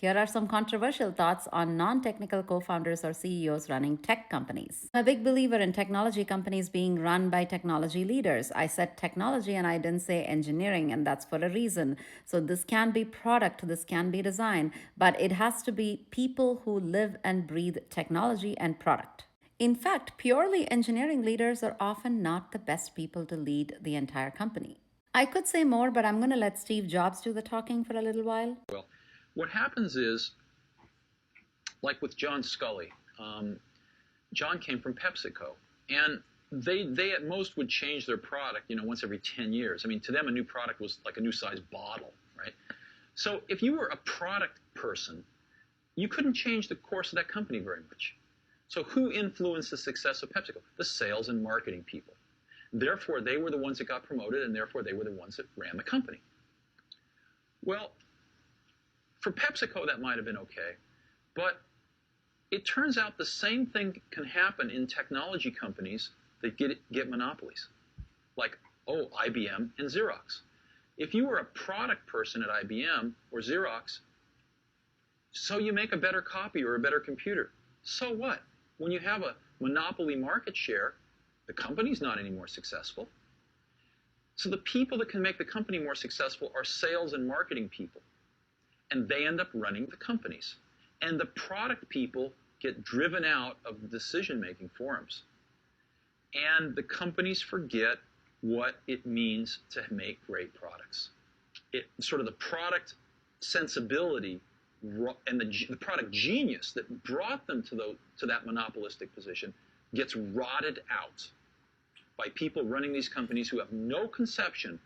Here are some controversial thoughts on non technical co founders or CEOs running tech companies. I'm a big believer in technology companies being run by technology leaders. I said technology and I didn't say engineering, and that's for a reason. So, this can be product, this can be design, but it has to be people who live and breathe technology and product. In fact, purely engineering leaders are often not the best people to lead the entire company. I could say more, but I'm going to let Steve Jobs do the talking for a little while. Well, what happens is, like with John Scully, John came from PepsiCo, and they at most would change their product, once every 10 years. I mean, to them, a new product was like a new size bottle, right? So if you were a product person, you couldn't change the course of that company very much. So who influenced the success of PepsiCo? The sales and marketing people. Therefore, they were the ones that got promoted, and therefore they were the ones that ran the company. Well, for PepsiCo, that might have been okay, but it turns out the same thing can happen in technology companies that get monopolies, like, IBM and Xerox. If you were a product person at IBM or Xerox, so you make a better copy or a better computer. So what? When you have a monopoly market share, the company's not any more successful. So the people that can make the company more successful are sales and marketing people. And they end up running the companies. And the product people get driven out of the decision-making forums. And the companies forget what it means to make great products. Sort of the product sensibility and the product genius that brought them to that monopolistic position gets rotted out by people running these companies who have no conception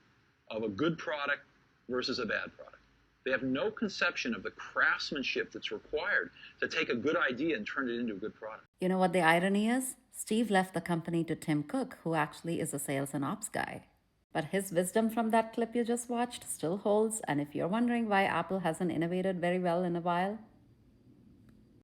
of a good product versus a bad product. They have no conception of the craftsmanship that's required to take a good idea and turn it into a good product. You know what the irony is? Steve left the company to Tim Cook, who actually is a sales and ops guy. But his wisdom from that clip you just watched still holds, and if you're wondering why Apple hasn't innovated very well in a while,